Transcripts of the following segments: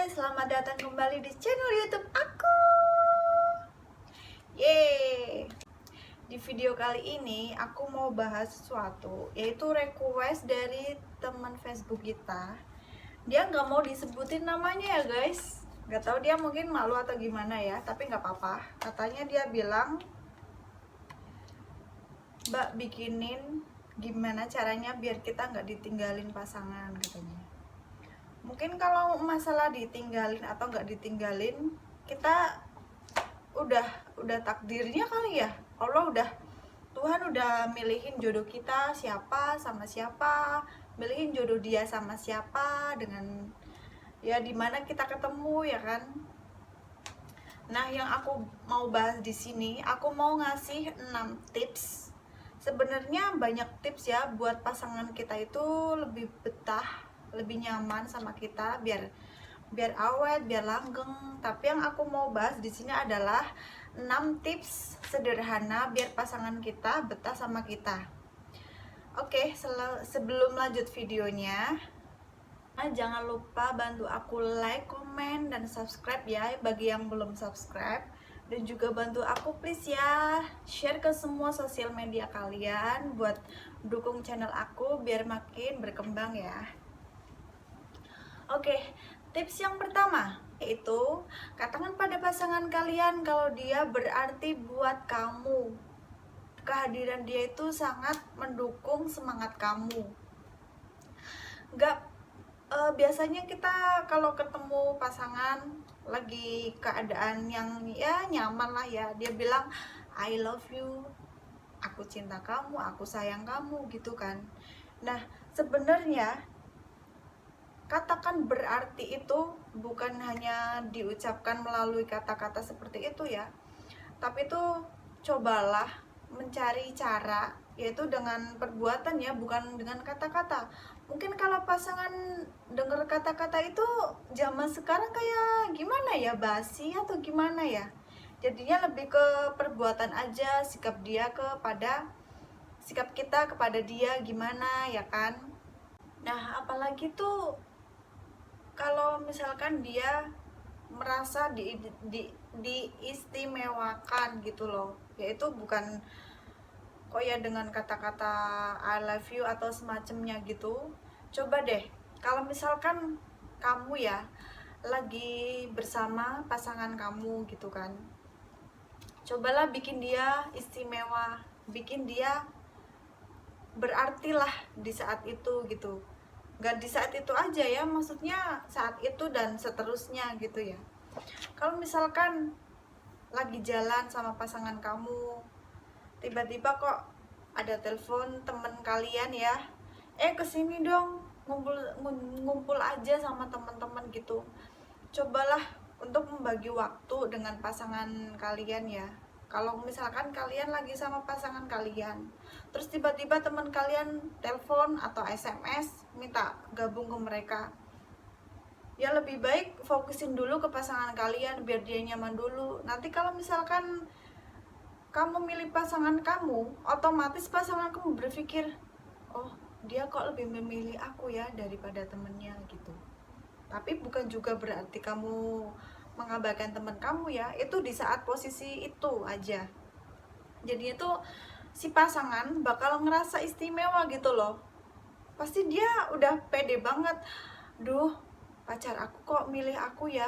selamat datang kembali di channel YouTube aku. Yeay. Di video kali ini aku mau bahas sesuatu, yaitu request dari teman Facebook kita. Dia nggak mau disebutin namanya ya guys. Nggak tahu dia mungkin malu atau gimana ya, tapi nggak apa-apa. Katanya dia bilang, Mbak bikinin gimana caranya biar kita nggak ditinggalin pasangan katanya. Mungkin kalau masalah ditinggalin atau nggak ditinggalin, kita udah takdirnya kali ya. Tuhan udah milihin jodoh kita siapa sama siapa, milihin jodoh dia sama siapa, dengan ya dimana kita ketemu ya kan. Nah, yang aku mau bahas di sini, aku mau ngasih 6 tips. Sebenarnya banyak tips ya buat pasangan kita itu lebih betah, lebih nyaman sama kita, biar awet, biar langgeng. Tapi yang aku mau bahas di sini adalah 6 tips sederhana biar pasangan kita betah sama kita. Oke, sebelum lanjut videonya, jangan lupa bantu aku like, komen, dan subscribe ya bagi yang belum subscribe. Dan juga bantu aku please ya, share ke semua sosial media kalian buat dukung channel aku biar makin berkembang ya. Oke, tips yang pertama yaitu katakan pada pasangan kalian kalau dia berarti buat kamu. Kehadiran dia itu sangat mendukung semangat kamu. Biasanya kita kalau ketemu pasangan lagi keadaan yang ya nyaman lah ya, dia bilang I love you, aku cinta kamu, aku sayang kamu gitu kan. Nah, sebenarnya katakan berarti itu bukan hanya diucapkan melalui kata-kata seperti itu ya, tapi itu cobalah mencari cara, yaitu dengan perbuatan ya, bukan dengan kata-kata. Mungkin kalau pasangan dengar kata-kata itu zaman sekarang kayak gimana ya, basi atau gimana ya, jadinya lebih ke perbuatan aja, sikap kita kepada dia gimana ya kan. Nah, apalagi tuh kalau misalkan dia merasa diistimewakan gitu loh, yaitu bukan kok ya dengan kata-kata I love you atau semacamnya gitu. Coba deh, kalau misalkan kamu ya lagi bersama pasangan kamu gitu kan, cobalah bikin dia istimewa, bikin dia berarti lah di saat itu gitu. Gak di saat itu aja ya, maksudnya saat itu dan seterusnya gitu ya. Kalau misalkan lagi jalan sama pasangan kamu, tiba-tiba kok ada telepon temen kalian ya, kesini dong, ngumpul aja sama teman-teman gitu. Cobalah untuk membagi waktu dengan pasangan kalian ya. Kalau misalkan kalian lagi sama pasangan kalian, terus tiba-tiba teman kalian telepon atau SMS minta gabung ke mereka, ya lebih baik fokusin dulu ke pasangan kalian biar dia nyaman dulu. Nanti kalau misalkan kamu milih pasangan kamu, otomatis pasangan kamu berpikir, oh dia kok lebih memilih aku ya daripada temennya gitu. Tapi bukan juga berarti kamu mengabaikan teman kamu ya, itu di saat posisi itu aja. Jadi itu si pasangan bakal ngerasa istimewa gitu loh. Pasti dia udah pede banget, duh pacar aku kok milih aku ya,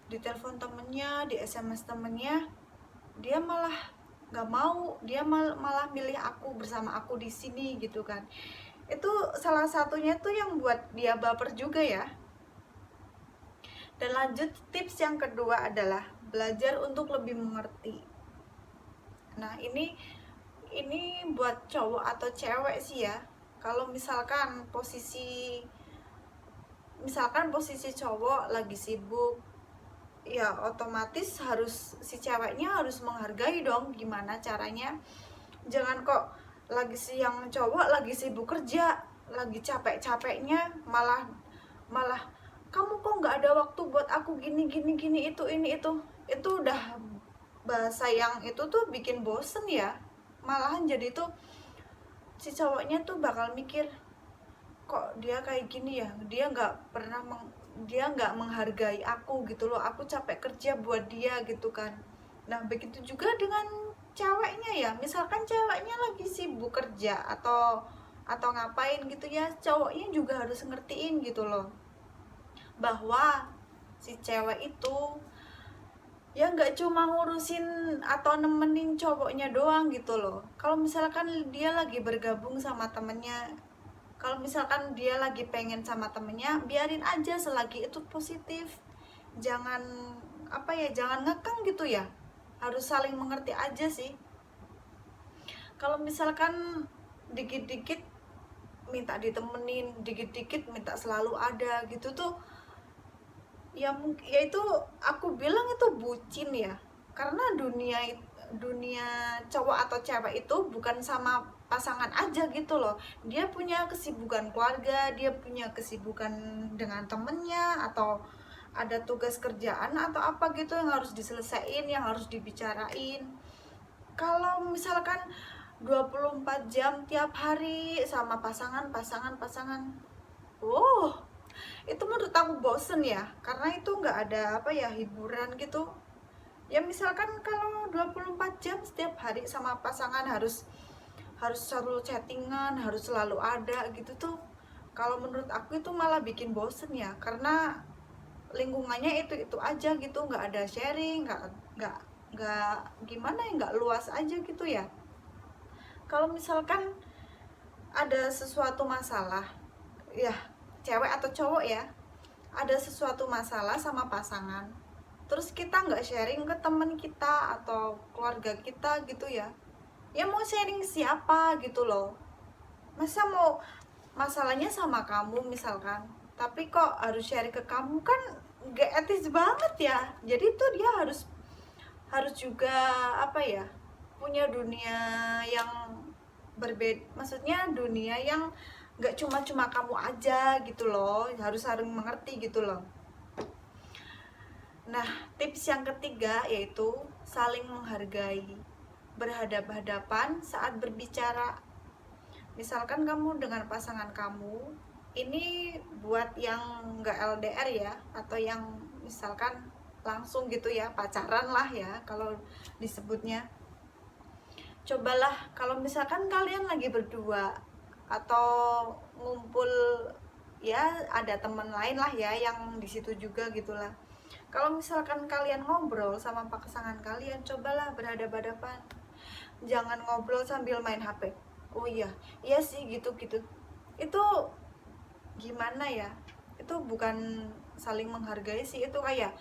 di telepon temennya, di SMS temennya dia malah nggak mau, dia malah milih aku bersama aku di sini gitu kan. Itu salah satunya tuh yang buat dia baper juga ya. Dan lanjut, tips yang kedua adalah belajar untuk lebih mengerti. Nah, ini buat cowok atau cewek sih ya. Kalau misalkan posisi cowok lagi sibuk, ya otomatis si ceweknya harus menghargai dong. Gimana caranya, jangan kok yang cowok lagi sibuk kerja, lagi capek-capeknya, malah kamu kok nggak ada waktu buat aku gini itu udah bahasa yang itu tuh bikin bosen ya. Malahan jadi tuh si cowoknya tuh bakal mikir, kok dia kayak gini ya, dia nggak pernah dia nggak menghargai aku gitu loh, aku capek kerja buat dia gitu kan. Nah begitu juga dengan ceweknya ya, misalkan ceweknya lagi sibuk kerja atau ngapain gitu ya, cowoknya juga harus ngertiin gitu loh, bahwa si cewek itu ya nggak cuma ngurusin atau nemenin cowoknya doang gitu loh. Kalau misalkan dia lagi bergabung sama temennya, kalau misalkan dia lagi pengen sama temennya, biarin aja selagi itu positif. Jangan apa ya, jangan ngekang gitu ya, harus saling mengerti aja sih. Kalau misalkan dikit-dikit minta ditemenin, dikit-dikit minta selalu ada gitu tuh, ya itu aku bilang itu bucin ya. Karena dunia cowok atau cewek itu bukan sama pasangan aja gitu loh, dia punya kesibukan keluarga, dia punya kesibukan dengan temennya, atau ada tugas kerjaan atau apa gitu yang harus diselesaikan, yang harus dibicarain. Kalau misalkan 24 jam tiap hari sama pasangan, itu menurut aku bosen ya, karena itu nggak ada apa ya, hiburan gitu. Ya misalkan kalau 24 jam setiap hari sama pasangan, harus selalu chattingan, harus selalu ada gitu tuh, kalau menurut aku itu malah bikin bosen ya, karena lingkungannya itu aja gitu, nggak ada sharing, nggak nggak gimana ya, nggak luas aja gitu ya. Kalau misalkan ada sesuatu masalah ya, cewek atau cowok ya, ada sesuatu masalah sama pasangan, terus kita nggak sharing ke temen kita atau keluarga kita gitu ya, ya mau sharing siapa gitu loh. Masa mau masalahnya sama kamu misalkan, tapi kok harus sharing ke kamu, kan nggak etis banget ya. Jadi tuh dia harus harus juga apa ya, punya dunia yang berbeda, maksudnya dunia yang nggak cuma kamu aja gitu loh, harus saling mengerti gitu loh. Nah, tips yang ketiga yaitu saling menghargai, berhadap-hadapan saat berbicara. Misalkan kamu dengan pasangan kamu, ini buat yang nggak LDR ya, atau yang misalkan langsung gitu ya, pacaran lah ya kalau disebutnya. Cobalah kalau misalkan kalian lagi berdua atau ngumpul ya, ada teman lain lah ya yang di situ juga gitulah. Kalau misalkan kalian ngobrol sama pasangan kalian, cobalah berhadapan-hadapan. Jangan ngobrol sambil main HP. Oh iya, iya sih gitu-gitu. Itu gimana ya? Itu bukan saling menghargai sih, itu kayak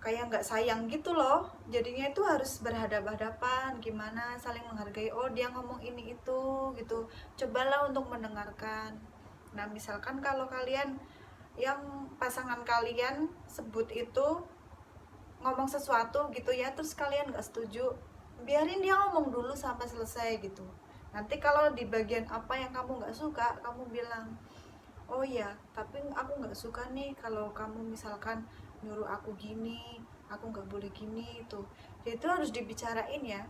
nggak sayang gitu loh. Jadinya itu harus berhadapan-hadapan, gimana saling menghargai. Oh dia ngomong ini itu gitu, cobalah untuk mendengarkan. Nah misalkan kalau kalian, yang pasangan kalian sebut itu ngomong sesuatu gitu ya, terus kalian nggak setuju, biarin dia ngomong dulu sampai selesai gitu. Nanti kalau di bagian apa yang kamu nggak suka, kamu bilang, oh ya tapi aku nggak suka nih kalau kamu misalkan nyuruh aku gini, aku nggak boleh gini itu. Jadi itu harus dibicarain ya,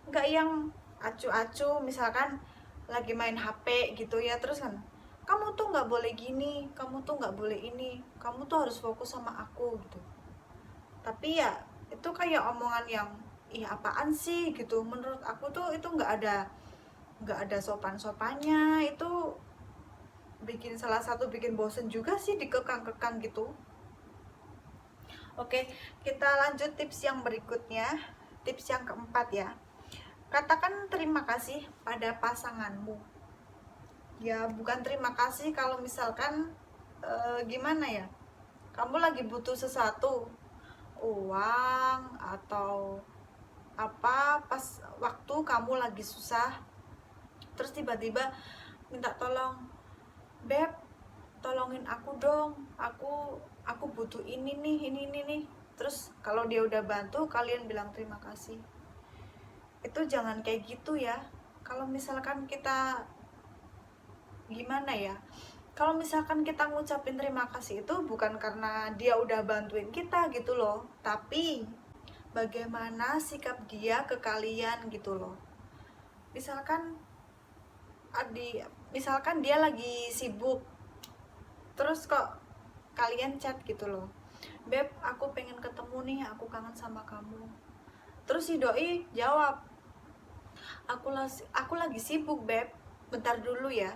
nggak yang acu-acu, misalkan lagi main HP gitu ya, terus kan kamu tuh nggak boleh gini, kamu tuh nggak boleh ini, kamu tuh harus fokus sama aku gitu. Tapi ya itu kayak omongan yang ih apaan sih gitu, menurut aku tuh itu nggak ada sopan-sopannya. Itu salah satu bikin bosen juga sih, dikekang-kekang gitu. Oke, kita lanjut tips yang berikutnya. Tips yang keempat ya, katakan terima kasih pada pasanganmu. Ya bukan terima kasih kalau misalkan gimana ya, kamu lagi butuh sesuatu, uang atau apa, pas waktu kamu lagi susah, terus tiba-tiba minta tolong, beb tolongin aku dong, aku butuh ini nih. Terus kalau dia udah bantu, kalian bilang terima kasih. Itu jangan kayak gitu ya. Kalau misalkan kita gimana ya, kalau misalkan kita ngucapin terima kasih itu bukan karena dia udah bantuin kita gitu loh, tapi bagaimana sikap dia ke kalian gitu loh. Misalkan misalkan dia lagi sibuk, terus kok kalian chat gitu loh, beb aku pengen ketemu nih, aku kangen sama kamu. Terus si doi jawab, aku lagi sibuk beb, bentar dulu ya.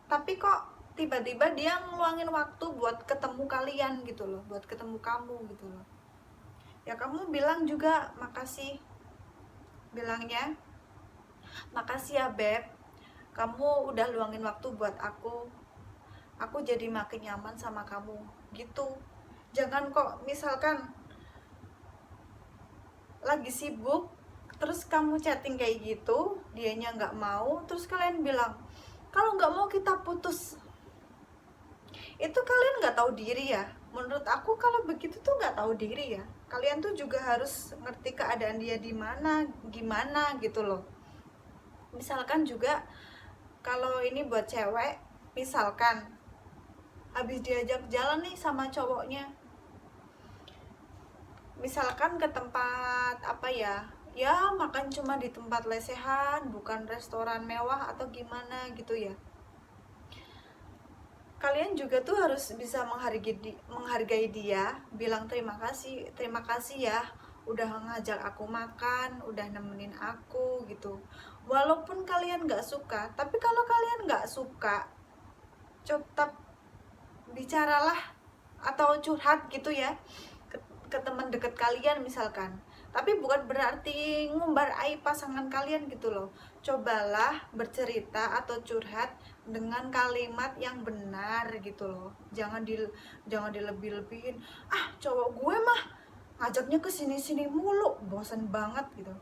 Tapi kok tiba-tiba dia ngeluangin waktu buat ketemu kalian gitu loh, buat ketemu kamu gitu loh. Ya kamu bilang juga makasih, bilangnya makasih ya beb, kamu udah luangin waktu buat aku jadi makin nyaman sama kamu gitu. Jangan kok misalkan lagi sibuk terus kamu chatting kayak gitu, dianya nggak mau, terus kalian bilang kalau nggak mau kita putus. Itu kalian nggak tahu diri ya. Menurut aku kalau begitu tuh nggak tahu diri ya. Kalian tuh juga harus ngerti keadaan dia di mana, gimana gitu loh. Misalkan juga kalau ini buat cewek, misalkan habis diajak jalan nih sama cowoknya, misalkan ke tempat apa ya, ya makan cuma di tempat lesehan, bukan restoran mewah atau gimana gitu ya. Kalian juga tuh harus bisa menghargai dia, bilang terima kasih ya udah ngajak aku makan, udah nemenin aku gitu. Walaupun kalian nggak suka, tapi kalau kalian nggak suka, tetap bicaralah atau curhat gitu ya ke teman dekat kalian misalkan. Tapi bukan berarti ngumbar aib pasangan kalian gitu loh. Cobalah bercerita atau curhat dengan kalimat yang benar gitu loh. Jangan dilebih-lebihin. Ah, cowok gue mah ngajaknya ke sini-sini mulu, bosan banget gitu.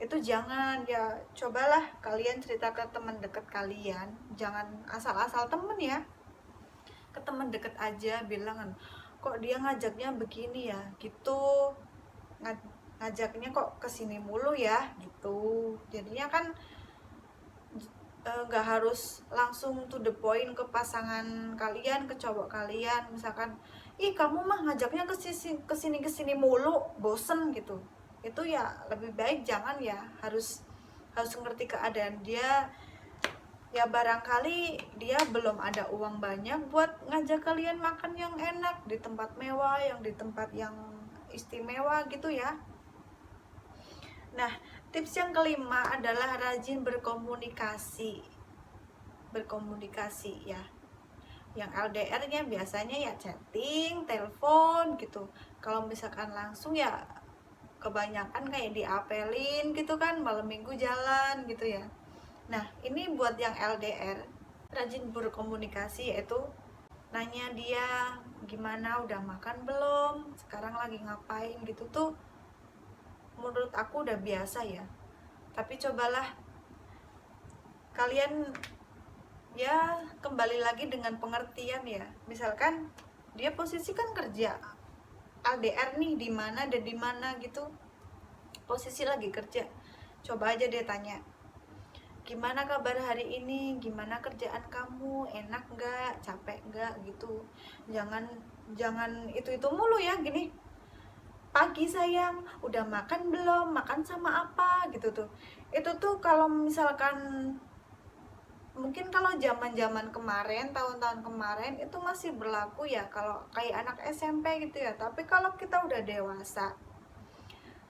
Itu jangan ya. Cobalah kalian cerita ke teman dekat kalian. Jangan asal-asal temen ya. Ke teman dekat aja bilang, kok dia ngajaknya begini ya gitu, ngajaknya kok kesini mulu ya gitu. Jadinya kan nggak harus langsung to the point ke pasangan kalian, ke cowok kalian. Misalkan, ih kamu mah ngajaknya kesini mulu, bosen gitu. Itu ya lebih baik jangan ya. Harus ngerti keadaan dia. Ya barangkali dia belum ada uang banyak buat ngajak kalian makan yang enak di tempat mewah, yang di tempat yang istimewa gitu ya. Nah, tips yang kelima adalah rajin berkomunikasi ya. Yang LDR-nya biasanya ya chatting, telepon gitu. Kalau misalkan langsung ya kebanyakan kayak diapelin gitu kan, malam minggu jalan gitu ya. Nah, ini buat yang LDR, rajin berkomunikasi, yaitu nanya dia gimana, udah makan belum, sekarang lagi ngapain gitu tuh. Menurut aku udah biasa ya. Tapi cobalah kalian ya kembali lagi dengan pengertian ya. Misalkan dia posisi kan kerja, LDR nih di mana dan di mana gitu. Posisi lagi kerja. Coba aja dia tanya, gimana kabar hari ini, gimana kerjaan kamu, enak nggak, capek nggak gitu. Jangan itu mulu ya, gini, pagi sayang udah makan belum, makan sama apa gitu tuh. Itu tuh kalau misalkan mungkin kalau zaman kemarin, tahun-tahun kemarin itu masih berlaku ya, kalau kayak anak SMP gitu ya. Tapi kalau kita udah dewasa,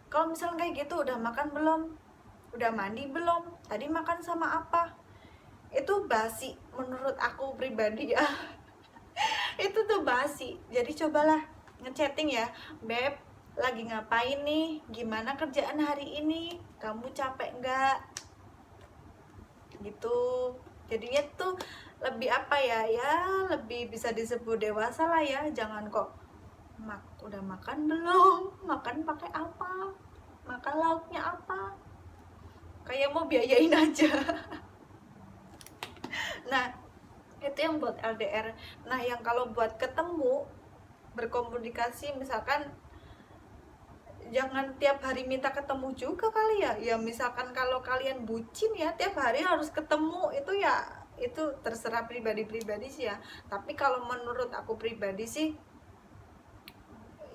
kalau misalnya kayak gitu, udah makan belum, udah mandi belum, tadi makan sama apa, itu basi menurut aku pribadi ya. Itu tuh basi. Jadi cobalah ngechatting ya, beb lagi ngapain nih, gimana kerjaan hari ini, kamu capek nggak gitu. Jadinya tuh lebih apa ya, lebih bisa disebut dewasa lah ya. Jangan kok udah makan belum, makan pakai apa, makan lauknya apa, kayak mau biayain aja. Nah, itu yang buat LDR. Nah, yang kalau buat ketemu, berkomunikasi, misalkan jangan tiap hari minta ketemu juga kali ya. Ya misalkan kalau kalian bucin ya tiap hari harus ketemu, itu ya itu terserah pribadi sih ya. Tapi kalau menurut aku pribadi sih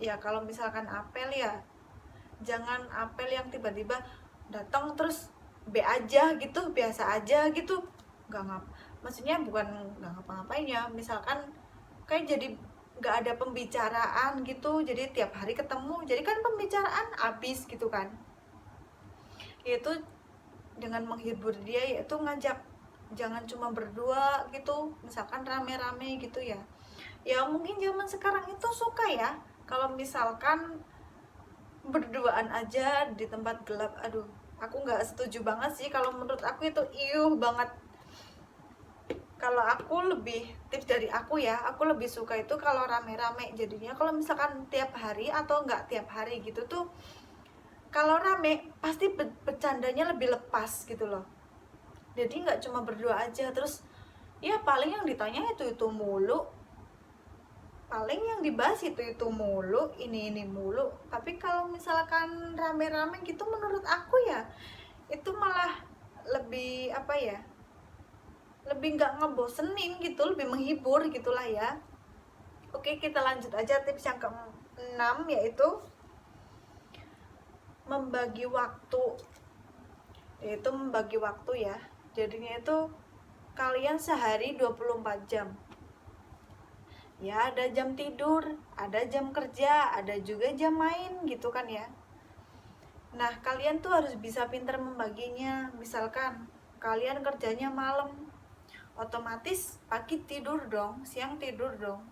ya, kalau misalkan apel ya jangan apel yang tiba-tiba datang terus B aja gitu, biasa aja gitu, maksudnya bukan nggak ngapa-ngapain ya. Misalkan kayak jadi nggak ada pembicaraan gitu, jadi tiap hari ketemu, jadi kan pembicaraan habis gitu kan. Yaitu dengan menghibur dia, yaitu ngajak jangan cuma berdua gitu, misalkan rame-rame gitu ya. Ya mungkin zaman sekarang itu suka ya kalau misalkan berduaan aja di tempat gelap. Aduh, aku nggak setuju banget sih, kalau menurut aku itu banget. Kalau aku lebih, tips dari aku ya, aku lebih suka itu kalau rame-rame. Jadinya kalau misalkan tiap hari atau nggak tiap hari gitu tuh, kalau rame pasti bercandanya lebih lepas gitu loh. Jadi nggak cuma berdua aja, terus ya paling yang ditanya itu mulu, paling yang dibahas itu mulu, ini mulu. Tapi kalau misalkan rame-rame gitu, menurut aku ya itu malah lebih apa ya, lebih nggak ngebosenin gitu, lebih menghibur gitulah ya. Oke, kita lanjut aja tips yang ke-6, yaitu membagi waktu. Yaitu membagi waktu ya. Jadinya itu kalian sehari 24 jam. Ya, ada jam tidur, ada jam kerja, ada juga jam main gitu kan ya. Nah, kalian tuh harus bisa pintar membaginya. Misalkan kalian kerjanya malam, otomatis pagi tidur dong, siang tidur dong.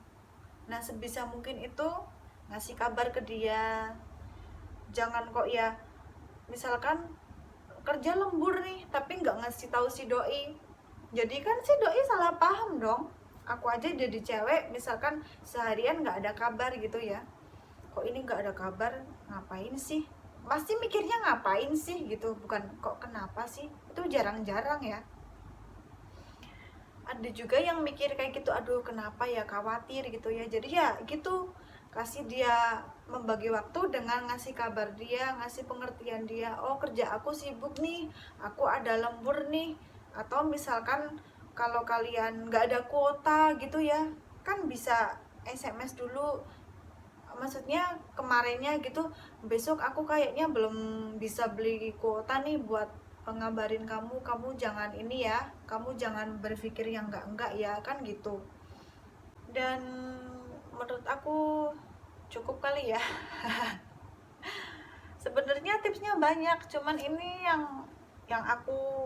Nah, sebisa mungkin itu ngasih kabar ke dia. Jangan kok ya, misalkan kerja lembur nih tapi nggak ngasih tahu si doi, jadi kan si doi salah paham dong. Aku aja jadi cewek, misalkan seharian nggak ada kabar gitu ya, kok ini nggak ada kabar, ngapain sih, pasti mikirnya ngapain sih gitu, bukan kok kenapa sih. Itu jarang-jarang ya. Ada juga yang mikir kayak gitu, aduh kenapa ya, khawatir gitu ya. Jadi ya gitu, kasih dia, membagi waktu dengan ngasih kabar dia, ngasih pengertian dia. Oh, kerja aku sibuk nih, aku ada lembur nih. Atau misalkan kalau kalian nggak ada kuota gitu ya, kan bisa SMS dulu, maksudnya kemarinnya gitu, besok aku kayaknya belum bisa beli kuota nih buat ngabarin kamu, kamu jangan ini ya, kamu jangan berpikir yang enggak ya, kan gitu. Dan menurut aku cukup kali ya. Sebenarnya tipsnya banyak, cuman ini yang aku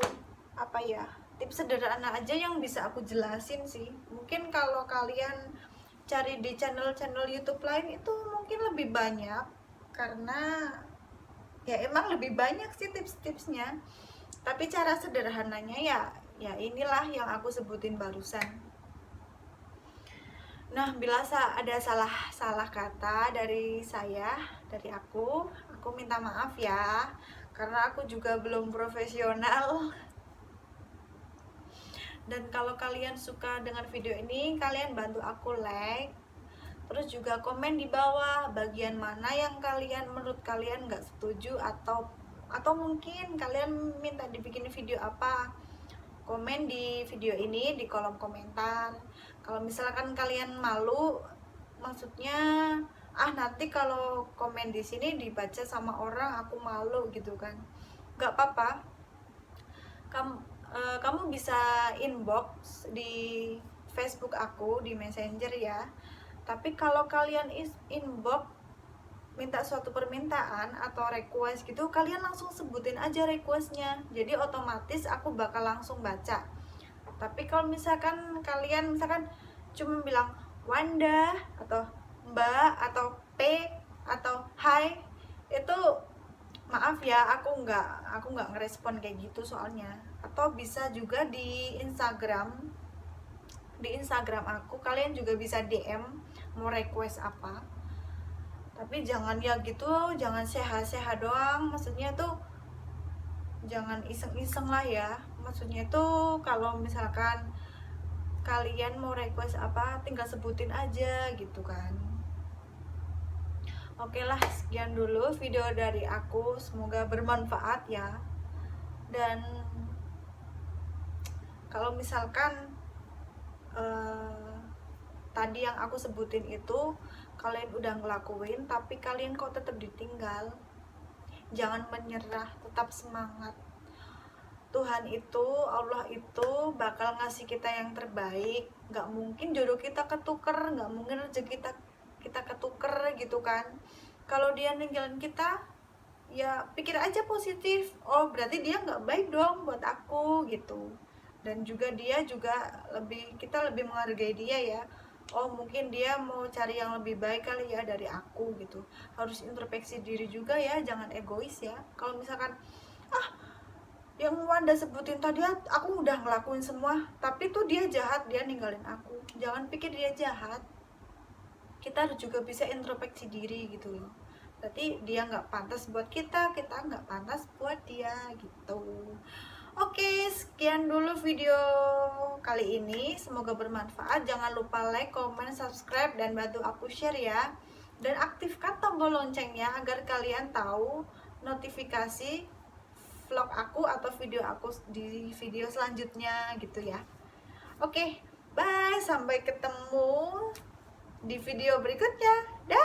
apa ya, tips sederhana aja yang bisa aku jelasin sih. Mungkin kalau kalian cari di channel-channel YouTube lain itu mungkin lebih banyak, karena ya emang lebih banyak sih tips-tipsnya. Tapi cara sederhananya ya inilah yang aku sebutin barusan. Nah, bila ada salah kata dari saya, dari aku minta maaf ya, karena aku juga belum profesional. Dan kalau kalian suka dengan video ini, kalian bantu aku like, terus juga komen di bawah bagian mana yang menurut kalian nggak setuju, atau mungkin kalian minta dibikin video apa. Komen di video ini di kolom komentar. Kalau misalkan kalian malu, maksudnya nanti kalau komen di sini dibaca sama orang aku malu gitu kan, nggak apa-apa. Kamu bisa inbox di Facebook aku di Messenger ya. Tapi kalau kalian inbox minta suatu permintaan atau request gitu, kalian langsung sebutin aja requestnya, jadi otomatis aku bakal langsung baca. Tapi kalau misalkan kalian cuma bilang Wanda atau Mbak atau P atau Hai, itu maaf ya, aku nggak ngerespon kayak gitu soalnya. Atau bisa juga di Instagram aku, kalian juga bisa DM mau request apa. Tapi jangan ya gitu, jangan sehat-sehat doang, maksudnya tuh jangan iseng-iseng lah ya. Maksudnya tuh kalau misalkan kalian mau request apa, tinggal sebutin aja gitu kan. Oke lah, sekian dulu video dari aku, semoga bermanfaat ya. Dan kalau misalkan tadi yang aku sebutin itu kalian udah ngelakuin tapi kalian kok tetap ditinggal, jangan menyerah, tetap semangat. Tuhan itu, Allah itu bakal ngasih kita yang terbaik. Nggak mungkin jodoh kita ketuker, nggak mungkin rezeki kita ketuker gitu kan. Kalau dia ninggalin kita, ya pikir aja positif. Oh berarti dia nggak baik dong buat aku gitu. Dan juga kita lebih menghargai dia ya. Oh mungkin dia mau cari yang lebih baik kali ya dari aku gitu. Harus introspeksi diri juga ya, jangan egois ya. Kalau misalkan yang Wanda sebutin tadi, aku udah ngelakuin semua tapi tuh dia jahat, dia ninggalin aku, jangan pikir dia jahat. Kita harus juga bisa introspeksi diri gitu loh. Berarti dia nggak pantas buat kita nggak pantas buat dia gitu. Oke, sekian dulu video kali ini, semoga bermanfaat. Jangan lupa like, comment, subscribe, dan bantu aku share ya. Dan aktifkan tombol loncengnya agar kalian tahu notifikasi vlog aku atau video aku di video selanjutnya gitu ya. Oke, bye, sampai ketemu di video berikutnya. Dah.